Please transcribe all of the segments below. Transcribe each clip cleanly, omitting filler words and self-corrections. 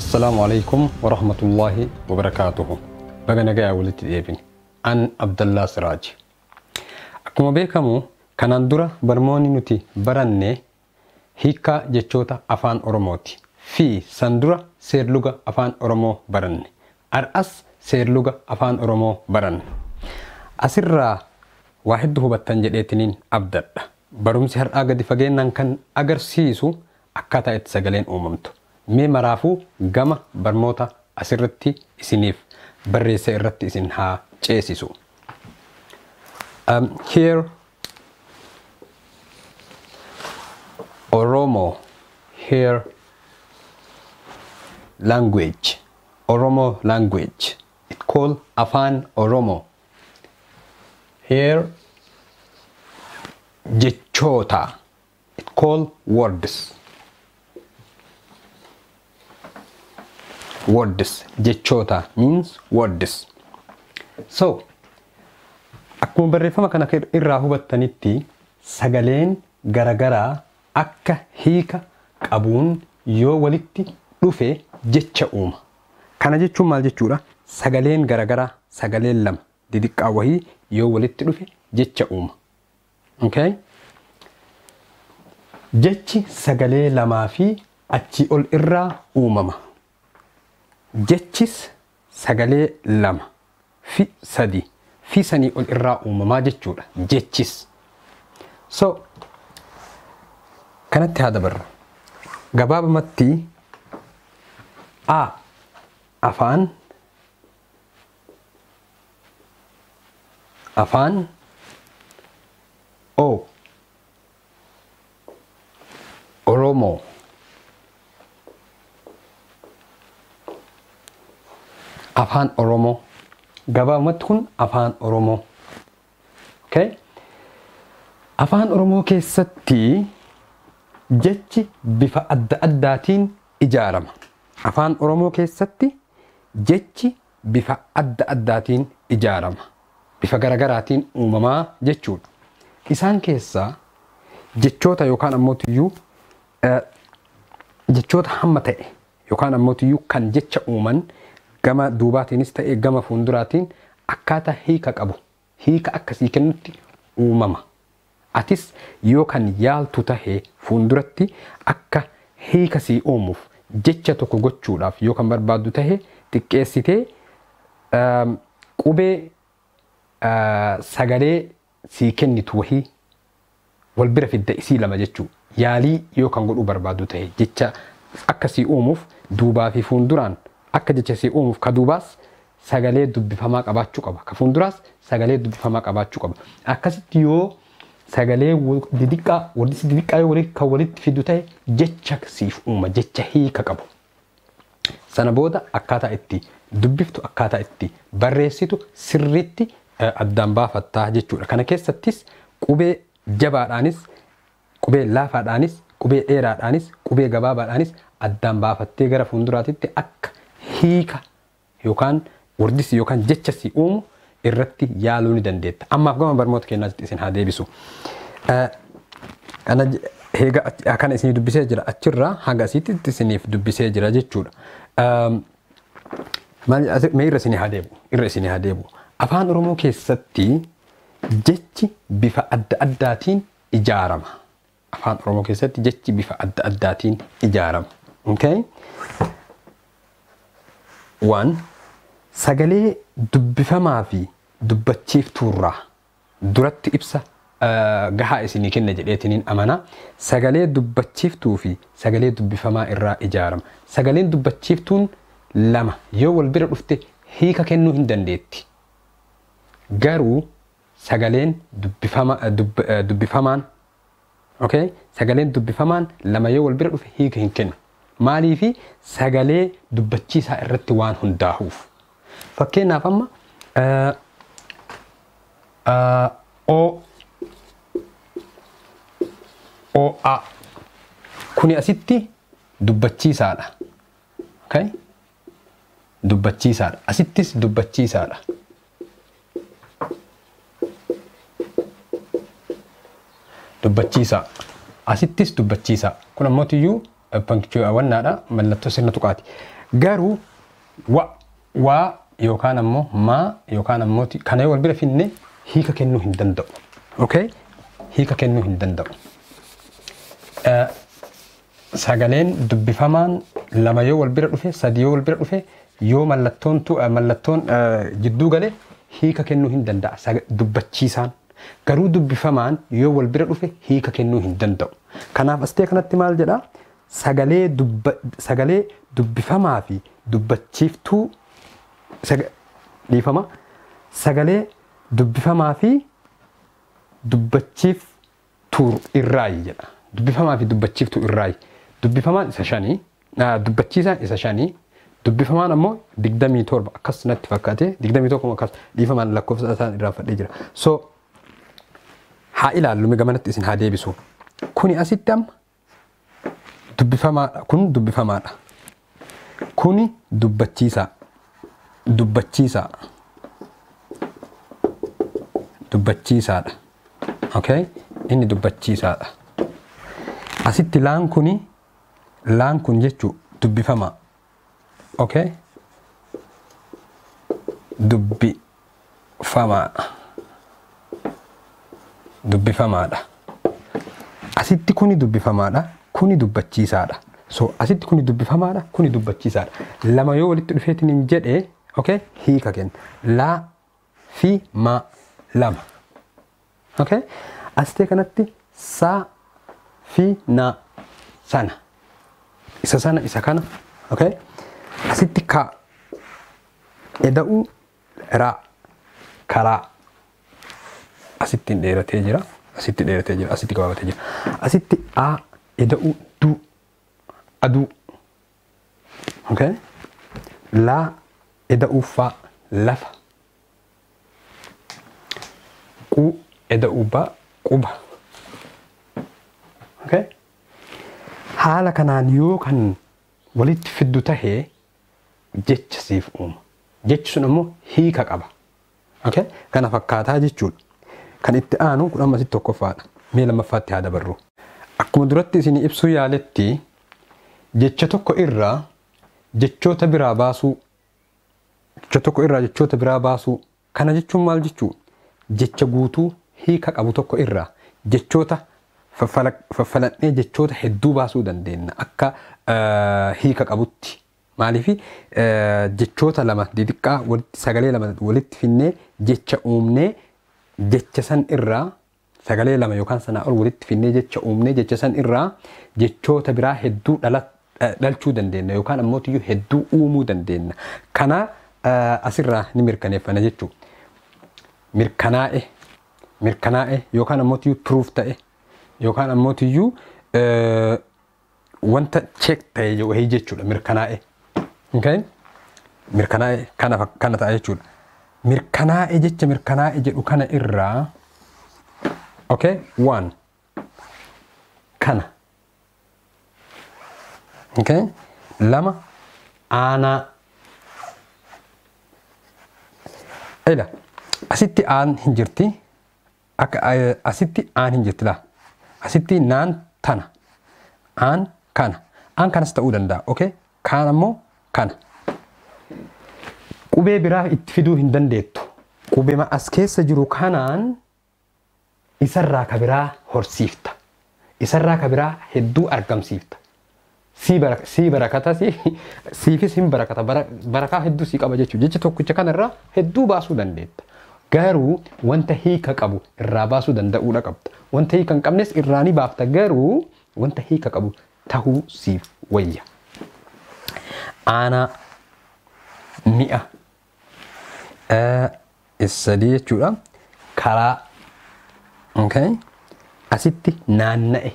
السلام عليكم ورحمة الله وبركاته. بغنا جاي ولدت ابن أن عبد الله سراج. أكما بيكمو كان اندورا برموني نتي براني هيكا جيتشوتا أفان أوروموتي في سندورا سير لغة أفان أورومو براني أرأس سير لغة أفان أورومو براني أسرى واحد هو بتنجل اتنين أبدأ برمسي هر أغدي فجينا كان أجر سيسو أكاتا اتسجلين أممتو مي مرافو غما برموتا أسرتي إسنيف بريسي إرتي إسنها جيسيسو. Here Oromo, here language, Oromo language, it called Afan Oromo. Here Jechota, it called words. Words, Jechota means words. So, akkuma barreeffama kana irraa hubattanitti sagaleen garagaraa akka hiika qabuun yoo walitti dhufe jecha uuma. Kana jechuun maal jechuudha? Sagaleen garagaraa sagaleen lama didiqqaa wahii yoo walitti dhufe jecha uuma. Okay? Jechi sagalee lamaa fi achii ol irraa uumama. Jechis sagalee lama fi sadi fi sanii ol irraa uumamaa jechuudha. Jechis. So, kanatti haa dabarru. Gabaabumatti A afaan O Oromo afaan Oromo gabaabumatti kun afaan Oromo. Okay? Afaan Oromoo keessatti jechi bifa adda addaatiin ijaarama. Afaan Oromoo keessatti jechi bifa adda addaatiin ijaarama. Bifa garagaraatiin uumamaa jechuudha. Isaan keessaa jechoota yookaan ammoo jechoota hamma ta'e yookaan ammoo kan jecha uuman gama duubaatiinis ta'e gama fuulduraatiin akkaataa hiika qabu. Hiika akkasii kennutti uumama. Atis yoo kan yaaltu tahee fuulduratti akka hiika sii uumuuf jecha tokko gochuudhaaf yoo kan barbaaddu tahee xiqqeessitee qubee sagalee sii kennitu wahii wal bira fidda isii lama jechuu yaalii yoo kan godhuu barbaaddu tahee jecha akka sii uumuuf duubaa fi fuulduraan akka jecha sii uumuuf ka duubaas sagalee dubbifamaa qabaachuu qaba. Ka fuulduraas sagalee dubbifamaa qabaachuu qaba. Akkasitti yoo sagalee didiqqaa yoo walitti fidu ta'e jecha siif uuma jecha hiika qabu. Sana booda akkaataa itti dubbiftu akkaataa itti barreessitu sirriitti addaan baafattaa jechuudha. Kana keessattis qubee jabaadhaanis qubee laafaadhaanis qubee dheeraadhaanis qubee gabaabaadhaanis addaan baafattee gara fuulduraatitti akka hiika yookaan wordisi yookaan jecha si uumu irratti yaaluu ni dandeetta. Ammaaf gama barnoota keenyaatti isin haa deebisu. Kana isin dubbisee jira achirraa haga asitti isiniif dubbisee jira jechuudha. Mee irra isin haa deebu. Afaan Oromoo keessatti jechi bifa adda addaatiin ijaarama. Afaan Oromoo keessatti jechi bifa adda addaatiin ijaarama. Okay? One, sagalee dubbifamaa fi dubbachiiftuurraa duratti ibsa gahaa isinii kenna jedheetiniin amana. Sagalee dubbachiiftuu fi sagalee dubbifamaa irraa ijaarama. Sagaleen dubbachiiftuun lama yoo wal bira dhufte hiika kennuu hin dandeetti. Garuu sagaleen dubbifamaan okay? Sagaleen dubbifamaan lama yoo wal bira dhufe hiika hin kennu. Maaliifi sagalee dubbachiisaa irratti waan hundaahuuf. Fakkeenyaaf amma O-A kuni asitti dubbachiisaadha. Okay? Dubbachiisaadha. Asittis dubbachiisaadha. Dubbachiisaa. Asittis dubbachiisaa. Kun ammoo punctuation wannaadha mallattoo sirna tuqaati. Garuu waa yookaan ammoo maa yookaan ammoo kana wal bira finne hiika kennuu hin danda'u. Okay? Hiika kennuu hin danda'u. Sagaleen dubbifamaan lama yoo wal bira dhufe, sadi yoo wal bira dhufe, yoo mallattoon jidduu gale hiika kennuu hin danda'a dubbachiisaan. Garuu dubbifamaan yoo wal bira dhufe hiika kennuu hin danda'u. Kanaaf astee kanatti maal jedhaa? Sagalee dubbifamaa fi dubbachiiftuu sagalee dubbifamaa fi dubbachiiftuu irraayi jedha. Dubbifamaa fi dubbachiiftuu irraayi. Dubbifamaan isa 5, dubbachiisaan isa 5, dubbifamaan ammoo 27 akkas natti fakkaate 21 akkas dhiifamaan lakkoofsa isaan irraa fadhee jira. So haa ilaallu gamanatti isin haa deebisu. Kuni asitti amma dubbifamaadha. Kun dubbifamaadha. Kuni dubbachiisaa. Dubbachiisaa. Dubbachiisaadha. Okay? Inni dubbachiisaadha. Asitti laan kun jechuu dubbifamaa. Okay? Dubbifamaadha. Dubbifamaadha. Asitti kuni dubbifamaadha. Kuni dubbachiisaadha. So asitti kuni dubbifamaadha. Kuni dubbachiisaadha. Lama yoo walitti dhufeetiin hin jedhee, okay? Hiika kenna. Laa fi maa lama. Okay? Asitee kanatti saa fi naa sana. Isa sana isa kana. Okay? Asitti ka eda'uu raa karaa. Asitti dheeratee jira. Asitti dheeratee jira. Asitti gabaabatee jira. Asitti a eda'uu du aduu. Okay? Laa eda'uu faa lafa. Quu eda'uu baa quba. Okay? Haala kanaan yoo kan walitti fiddu tahee jecha siif uuma. Jechi sun ammoo hiika qaba. Okay? Kana fakkaataa jechuudha. Kan itti aanu kun amma asitti tokkoffaadha. Mee lammaffaatti haa dabarru. Akkuma duratti isin ibsuu yaaletti jecha tokko irraa jechoota biraa baasuu. Jecha tokko irraa jechoota biraa baasuu. Kana jechuun maal jechuu? Jecha guutuu hiika qabu tokko irraa jechoota faffalannee jechoota hedduu baasuu dandeenya akka hiika qabutti. Maaliif jechoota lama xixiqqaa walitti sagalee lama walitti finnee jecha uumnee jecha san irraa sagalee lama yookaan sanaa ol walitti finnee jecha uumnee jecha san irraa jechoota biraa hedduu dhalchuu dandeenya yookaan ammoo tiyyuu hedduu uumuu dandeenya. Kana asirraa ni mirkaneeffana jechuudha. Mirkanaa'e yookaan ammoo tiyyuu proof ta'e yookaan ammoo tiyyuu wanta check ta'e wahii jechuudha mirkanaa'e. Okay? Mirkanaa'e kana ta'a jechuudha. Mirkanaa'e jecha mirkanaa'e jedhu kana irraa okay? 1 kana. Okay? 2 aanaa. Ila asitti aan hin jirti. Asitti aan hin jirti laa. Asitti naan tana. Aan kana. Aan kanas ta'uu danda'a. Okay? Kaan ammoo kana. Qubee biraa itti fiduu hin dandeettu. Qubeema as keessa jiru kanaan isarraa ka biraa horsiifta. Isarraa ka biraa hedduu argamsiifta. Sii barakata siifis hin barakata barakaa hedduu sii qaba jechuudha. Jecha tokkicha kanarraa hedduu baasuu dandeetta. Garuu wanta hiika qabu irraa baasuu danda'uudha qabda. Wanta hiika hin qabnes irraa ni baafta garuu wanta hiika qabu tahuu siif wayya. Aanaa mi'a sadii jechuudha. Karaa. Okay? Asitti naanna'e.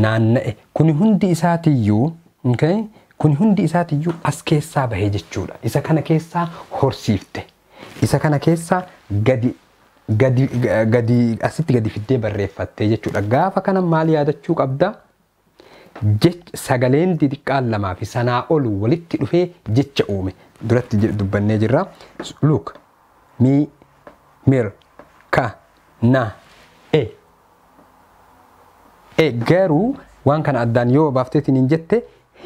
Naanna'e. Kuni hundi isaatiyyuu okay? Kuni hundi isaatiyyuu as keessaa bahee jechuudha. Isa kana keessaa horsiifte. Isa kana keessaa asitti gadi fiddee barreeffattee jechuudha. Gaafa kana maal yaadachuu qabda? Sagaleen xixiqqaan lamaa fi sanaa ol walitti dhufee jecha uume. Duratti dubbannee jirra. Look. Mi, mir, ka, na, e. Garuu waan kana addaan yoo baafteetiin hin jette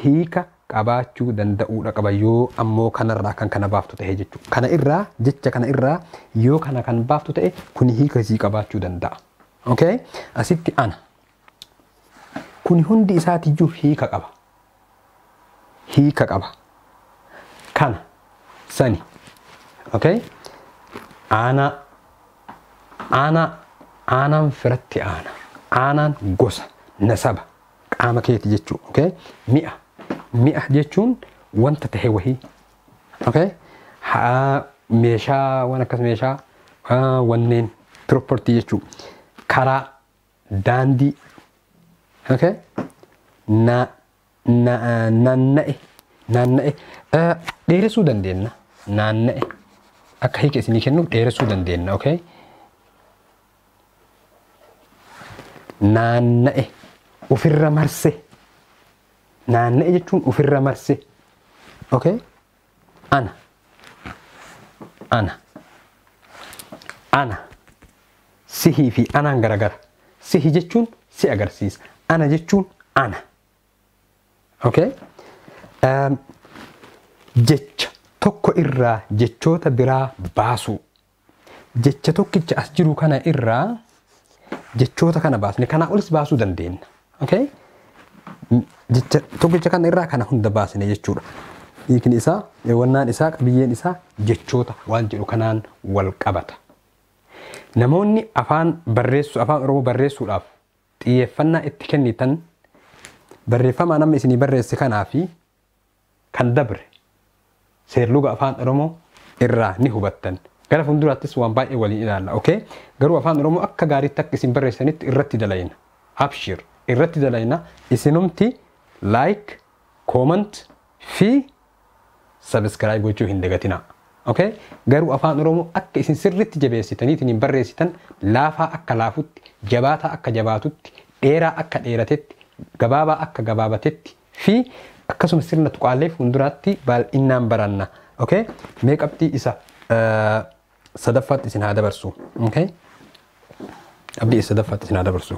hiika qabaachuu danda'uudha qaba yoo ammoo kanarraa kan kana baaftu ta'e jechuudha. Kana irraa jecha kana irraa yoo kana kan baaftu ta'e kun hiika isii qabaachuu danda'a. Okay? Asitti ana. Kun hundi isaatiyyuu hiika qaba. Hiika qaba. Kana sani. Okay? Aanaan firatti aana. Aanaan gosa nasaba qaama keeti jechuudha. Okay? Mi'a jechuun wanta tahe wahii. Okay? Meeshaa waan akkas meeshaa wanneen property jechuudha. Karaa daandii. Okay? Naanna'e dheeressuu dandeenya. Naanna'e akka hiika isinii kennuuf dheeressuu dandeenya. Okay? Naanna'e ofirra marse. Naanna'e jechuun ofirra marse. Okay? Ana. Sihii fi anaan garagara. Sihi jechuun si agarsiisa. Ana jechuun ana. Okay? Jecha tokko irraa jechoota biraa baasuu. Jecha tokkicha as jiru kana irraa jechoota kana baasne kana olis baasuu dandeenya. Okay? Jecha tokkicha kana irraa kana hunda baasne jechuudha. Hiikni isaa, wannaan isaa, qabiyyeen isaa jechoota waan jedhu kanaan wal qabata. Namoonni afaan Oromoo barreessuudhaaf xiyyeeffannaa itti kennitan barreeffama nama isinii barreesse kanaa fi kan dabre seerluga afaan Oromoo irraa ni hubattan. Gara fuulduraattis waan baay'ee waliin ilaalla. Okay? Garuu afaan Oromoo akka gaariitti akka isin barreessanitti irratti dalayna. Abshir irratti dalayna. Isinumti like, comment fi subscribe gochuu hin dagatina. Okay? Garuu afaan Oromoo akka isin sirriitti jabeessitaniitiin barreessitan laafaa akka laafutti, jabaataa akka jabaatutti, dheeraa akka dheeratetti, gabaabaa akka gabaabatetti fi akkasuma sirna tuqaalee fuulduraatti baay'inaan baranna. Okay? Mee qabxii isa sadaffaatti isin haa dabarsu. Okay? Qabxii sadaffaatti isin haa dabarsu.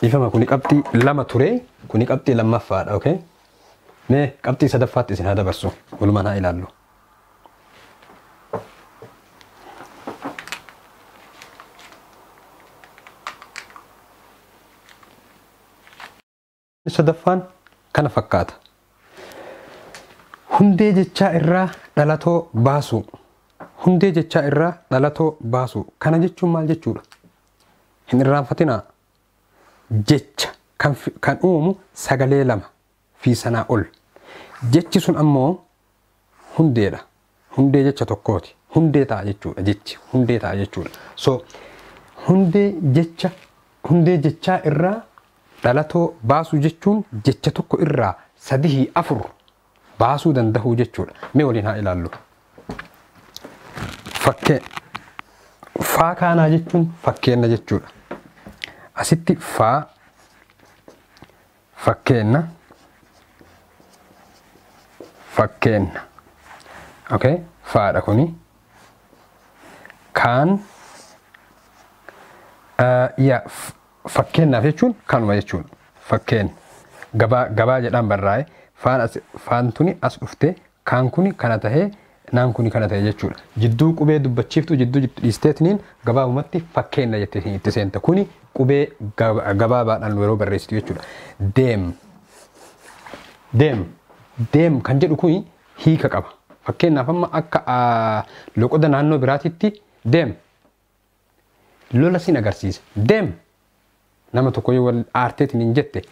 Ifama kuni qabxii lama ture, kuni qabxii lammaffaadha. Okay? Mee qabxii sadaffaatti isin haa dabarsu. Walumaan haa ilaallu. Sadaffaan kana fakkaata. Hundee jechaa irraa dhalatoo baasuu. Hundee jechaa irraa dhalatoo baasuu. Kana jechuun maal jechuudha? Hin irraanfatinaa. Jecha kan uumu sagalee lama fi sanaa ol. Jechi sun ammoo hundeedha. Hundee jecha tokkooti. Hundee ta'a jechuudha. Jechi hundee ta'a jechuudha. So hundee jechaa irraa dhalatoo baasuu jechuun jecha tokko irraa 3-4 baasuu danda'uu jechuudha. Mee waliin haa ilaallu. Faa kaanaa jechuun fakkeenna jechuudha. Asitti faa fakkeenna. Okay? Faadha kuni. Kaan fakkeennaaf jechuun kanuma jechuudha. Fakkeen gabaa jedhaan barraa'e faan tuni as dhufte kaan kuni kana tahee naan kuni kana tahee jechuudha. Jidduu qubee dubbachiiftu jidduu dhiisteetiniin gabaabumatti fakkeenna jettee itti seenta. Kuni qubee gabaabaadhaan yeroo barreessitu jechuudha. Deem kan jedhu kuni hiika qaba. Fakkeenyaaf amma akka loqoda naannoo biraatitti deem lola sin agarsiisa. Deem nama tokko yoo wal aarteetiin hin jette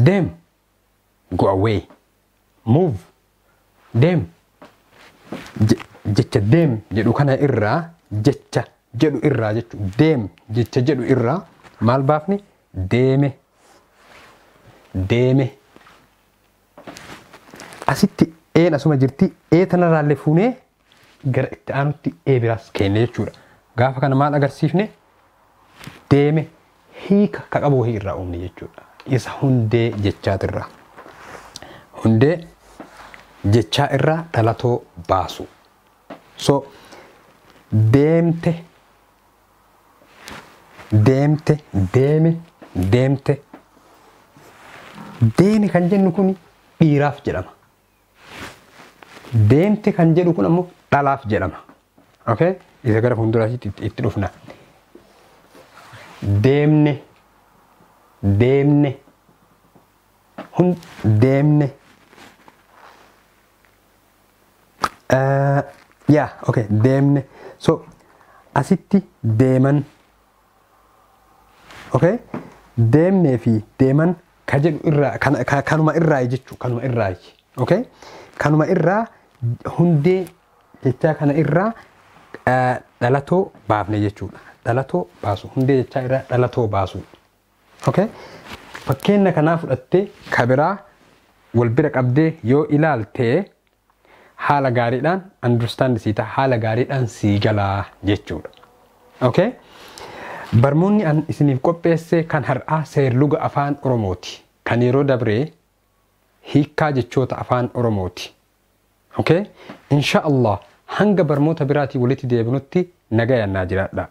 deem go away move deem jecha deem jedhu kana irraa jecha jedhu irraa jechuudha. Deem jecha jedhu irraa maal baafni? Deeme. Asitti een asuma jirti tanarraallee fuunee gara itti aanutti biraas kenne jechuudha. Gaafa kana maal agarsiifne? Deeme hiika ka qabu wahii irraa uumne jechuudha. Isa hundee jechaatirraa. Hundee jechaa irraa dhalatoo baasu. So deemte, deeme, Deemi kan jennu kun dhiiraaf jedhama. Deemte kan jedhu kun ammoo dhalaaf jedhama. Okay? Isa gara fuulduraatti itti dhufna. Deemne. Deemne. Deemne. Yeah, okay, deemne. So, asitti deeman. Okay? Deemnee fi deeman ka jedhu irraa kanuma irraa jechuu kanuma irraa. Okay? Kanuma irraa hundee jechaa kana irraa dhalatoo baafne jechuudha. Dhalatoo baasu. Hundee jechaa irraa dhalatoo baasu. Okay? Fakkeenya kanaa fudhattee kabiraa wal bira qabdee yoo ilaaltee haala gaariidhaan understand siita haala gaariidhaan sii galaa jechuudha. Okay? Barmoonni an isiniif qopheesse kan har'aa seerluga afaan Oromooti. Kan yeroo dabree hiikkaa jechoota afaan Oromooti. Okay? Insha Allah hanga barmoota biraatii walitti deebinutti nagayaan naa jiraadha.